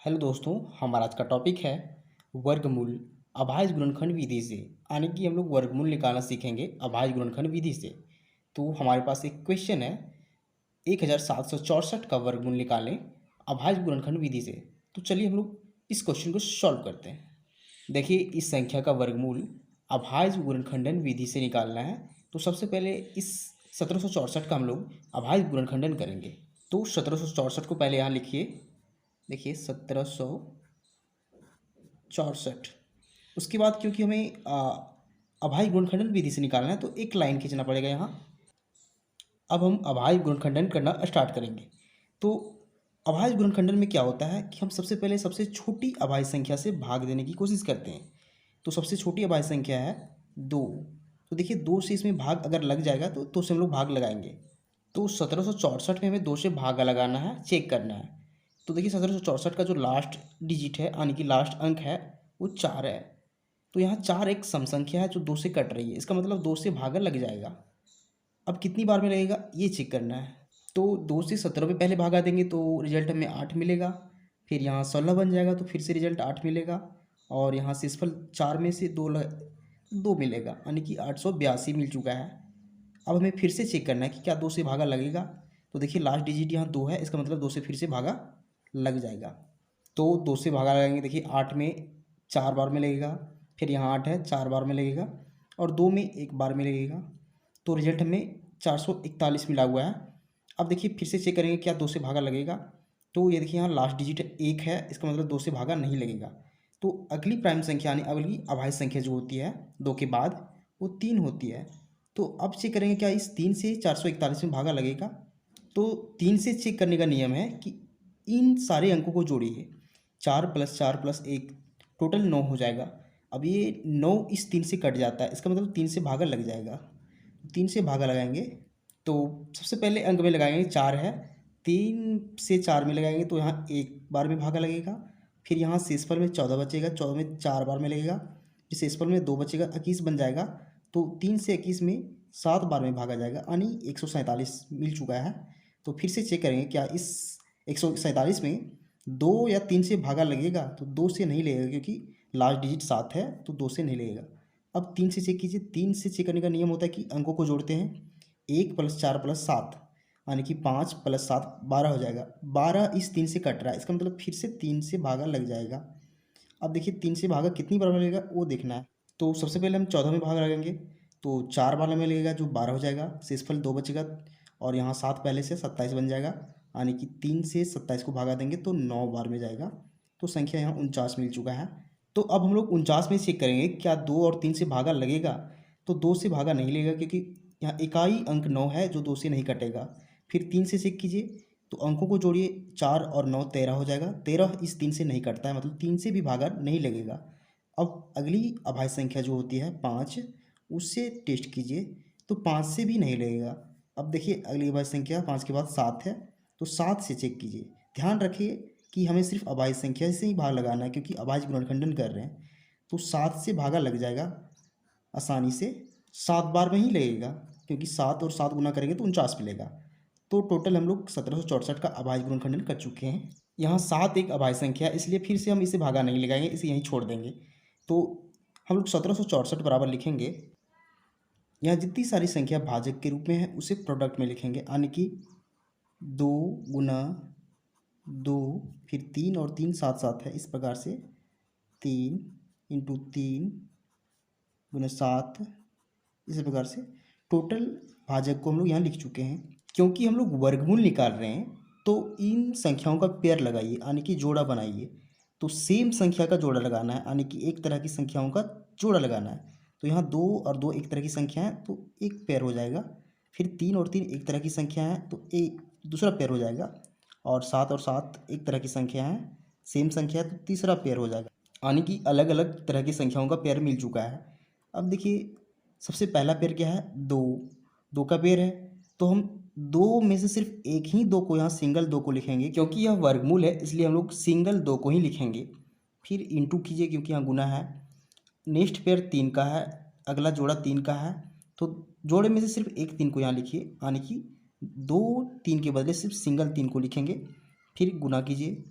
Hello दोस्तों, हमारा आज का टॉपिक है वर्गमूल अभाज्य गुणनखंड विधि से। यानी कि हम लोग वर्गमूल निकालना सीखेंगे अभाज्य गुणनखंड विधि से। तो हमारे पास एक क्वेश्चन है, 1764 का वर्गमूल निकालें अभाज्य गुणनखंड विधि से। तो चलिए हम लोग इस क्वेश्चन को सॉल्व करते हैं। देखिए, इस संख्या का वर्गमूल अभाज्य गुणनखंडन विधि से निकालना है। तो सबसे पहले इस 1764 का हम लोग अभाज्य गुणनखंडन करेंगे। तो 1764 को पहले यहाँ लिखिए। देखिए 1764। उसके बाद क्योंकि हमें अभाज्य गुणनखंडन विधि से निकालना है तो एक लाइन खींचना पड़ेगा यहाँ। अब हम अभाज्य गुणनखंडन करना स्टार्ट करेंगे। तो अभाज्य गुणनखंडन में क्या होता है कि हम सबसे पहले सबसे छोटी अभाज्य संख्या से भाग देने की कोशिश करते हैं। तो सबसे छोटी अभाज्य संख्या है 2। तो देखिए 2 से इसमें भाग अगर लग जाएगा तो 2 से हम लोग भाग लगाएंगे। तो 1764 में हमें 2 से भागा लगाना है, चेक करना है। तो देखिए 1764 का जो लास्ट डिजिट है यानी कि लास्ट अंक है वो 4 है। तो यहाँ 4 एक सम संख्या है जो 2 से कट रही है, इसका मतलब 2 से भागा लग जाएगा। अब कितनी बार में लगेगा ये चेक करना है। तो 2 से 17 में पहले भागा देंगे तो रिजल्ट हमें 8 मिलेगा। फिर यहाँ 16 बन जाएगा तो फिर से रिजल्ट 8 मिलेगा। और यहाँ शेषफल 4 में से 2 मिलेगा, यानी कि 882 मिल चुका है। अब हमें फिर से चेक करना है कि क्या 2 से भागा लगेगा। तो देखिए लास्ट डिजिट यहाँ 2 है, इसका मतलब 2 से फिर से भागा लग जाएगा। तो 2 से भागा लगाएंगे। देखिए 8 में 4 बार में लगेगा, फिर यहाँ 8 है 4 बार में लगेगा, और 2 में 1 बार में लगेगा। तो रिजल्ट हमें 441 मिला हुआ है। अब देखिए फिर से चेक करेंगे क्या 2 से भागा लगेगा। तो ये देखिए यहाँ लास्ट डिजिट 1 है, इसका मतलब 2 से भागा नहीं लगेगा। तो अगली प्राइम संख्या यानी अगली अभाज्य संख्या जो होती है 2 के बाद वो 3 होती है। तो अब चेक करेंगे क्या इस 3 से 441 में भागा लगेगा। तो 3 से चेक करने का नियम है कि इन सारे अंकों को जोड़िए। 4 + 4 + 1 टोटल 9 हो जाएगा। अब ये 9 इस 3 से कट जाता है, इसका मतलब 3 से भागा लग जाएगा। 3 से भागा लगाएंगे तो सबसे पहले अंक में लगाएंगे 4 है, 3 से 4 में लगाएंगे तो यहाँ 1 बार में भागा लगेगा। फिर यहाँ शेषफल में 14 बचेगा, 14 में 4 बार में लगेगा। फिर शेषफल में 2 बचेगा, 21 बन जाएगा। तो 3 से 21 में 7 बार में भागा जाएगा, यानी 147 मिल चुका है। तो फिर से चेक करेंगे क्या इस 147 में 2 या 3 से भागा लगेगा। तो 2 से नहीं लगेगा क्योंकि लास्ट डिजिट 7 है, तो 2 से नहीं लगेगा। अब 3 से चेक कीजिए। 3 से चेक करने का नियम होता है कि अंकों को जोड़ते हैं। 1 + 4 + 7 यानी कि 5 + 7 12 हो जाएगा। 12 इस 3 से कट रहा है, इसका मतलब फिर से 3 से भागा लग जाएगा। अब देखिए 3 से भागा कितनी बार में लगेगा वो देखना है। तो सबसे पहले हम 14 में भाग लगाएंगे तो 4 बार में लगेगा जो 12 हो जाएगा। शेषफल 2 बचेगा और यहाँ 7 पहले से 27 बन जाएगा, यानी कि 3 से 27 को भागा देंगे तो 9 बार में जाएगा। तो संख्या यहाँ 49 मिल चुका है। तो अब हम लोग 49 में चेक करेंगे क्या 2 और 3 से भागा लगेगा। तो 2 से भागा नहीं लगेगा क्योंकि यहाँ इकाई अंक 9 है जो 2 से नहीं कटेगा। फिर 3 से चेक कीजिए तो अंकों को जोड़िए। 4 और 9 13 हो जाएगा। 13 इस 3 से नहीं कटता है, मतलब 3 से भी भागा नहीं लगेगा। अब अगली अभाज्य संख्या जो होती है 5, उससे टेस्ट कीजिए तो 5 से भी नहीं लगेगा। अब देखिए अगली अभाज्य संख्या 5 के बाद 7 है, तो 7 से चेक कीजिए। ध्यान रखिए कि हमें सिर्फ अभाज्य संख्या से ही भाग लगाना है क्योंकि अभाज्य गुणनखंडन कर रहे हैं। तो 7 से भागा लग जाएगा आसानी से, 7 बार में ही लगेगा क्योंकि 7 और 7 गुना करेंगे तो 49 मिलेगा। तो टोटल हम लोग 1764 का अभाज्य गुणनखंडन कर चुके हैं। यहाँ 7 एक अभाज्य संख्या है, इसलिए फिर से हम इसे भागा नहीं लगाएंगे, इसे यहीं छोड़ देंगे। तो हम लोग 1764 बराबर लिखेंगे, यहाँ जितनी सारी संख्या भाजक के रूप में है उसे प्रोडक्ट में लिखेंगे, यानी कि 2 गुना 2, फिर 3 और 3 साथ साथ है, इस प्रकार से 3 × 3 × 7, इसी प्रकार से टोटल भाजक को हम लोग यहाँ लिख चुके हैं। क्योंकि हम लोग वर्गमूल निकाल रहे हैं तो इन संख्याओं का पेयर लगाइए, यानी कि जोड़ा बनाइए। तो सेम संख्या का जोड़ा लगाना है, यानी कि एक तरह की संख्याओं का जोड़ा लगाना है। तो यहाँ 2 और 2 एक तरह की संख्या है तो एक पेयर हो जाएगा। फिर 3 और 3 एक तरह की संख्या है तो एक दूसरा पेयर हो जाएगा। और 7 और 7 एक तरह की संख्या है, सेम संख्या है तो तीसरा पेयर हो जाएगा। यानी कि अलग अलग तरह की संख्याओं का पेयर मिल चुका है। अब देखिए सबसे पहला पेयर क्या है, 2। 2 का पेयर है तो हम 2 में से सिर्फ एक ही 2 को यहाँ सिंगल 2 को लिखेंगे, क्योंकि यह वर्गमूल है इसलिए हम लोग सिंगल 2 को ही लिखेंगे। फिर इंटू कीजिए क्योंकि यहाँ गुना है। नेक्स्ट पेयर 3 का है, अगला जोड़ा 3 का है तो जोड़े में से सिर्फ एक 3 को यहाँ लिखिए, यानी कि 2 3 के बदले सिर्फ सिंगल 3 को लिखेंगे। फिर गुना कीजिए,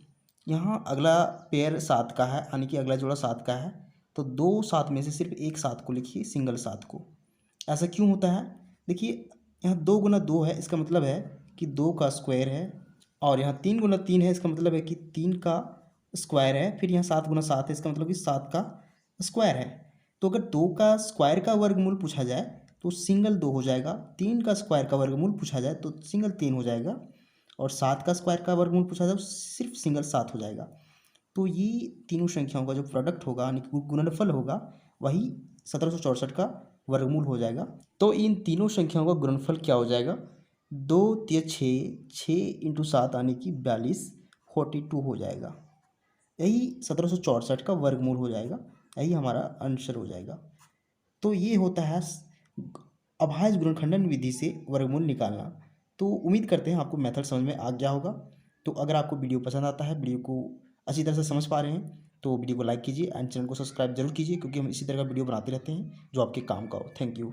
यहाँ अगला पेयर 7 का है, यानी कि अगला जोड़ा 7 का है, तो 2 7 में से सिर्फ एक 7 को लिखिए, सिंगल 7 को। ऐसा क्यों होता है? देखिए यहाँ 2 गुना 2 है, इसका मतलब है कि 2 का स्क्वायर है, और यहाँ 3 गुना 3 है, इसका मतलब है कि 3 का स्क्वायर है, फिर यहाँ 7 गुना 7 है, इसका मतलब कि 7 का स्क्वायर है। तो अगर 2 का स्क्वायर का वर्गमूल पूछा जाए तो सिंगल 2 हो जाएगा, 3 का स्क्वायर का वर्गमूल पूछा जाए तो सिंगल 3 हो जाएगा, और 7 का स्क्वायर का वर्गमूल पूछा जाए तो सिर्फ सिंगल 7 हो जाएगा। तो ये तीनों संख्याओं का जो प्रोडक्ट होगा, यानी कि गुणनफल होगा, वही 1764 का वर्गमूल हो जाएगा। तो इन तीनों संख्याओं का गुणनफल क्या हो जाएगा? 2 तिया 6, 6 इंटू 7 यानी कि 42, 42 हो जाएगा। यही 1764 का वर्गमूल हो जाएगा, यही हमारा आंसर हो जाएगा। तो ये होता है अभाज्य गुणनखंडन विधि से वर्गमूल निकालना। तो उम्मीद करते हैं आपको मेथड समझ में आ गया होगा। तो अगर आपको वीडियो पसंद आता है, वीडियो को अच्छी तरह से समझ पा रहे हैं, तो वीडियो को लाइक कीजिए एंड चैनल को सब्सक्राइब जरूर कीजिए, क्योंकि हम इसी तरह का वीडियो बनाते रहते हैं जो आपके काम का हो। Thank you.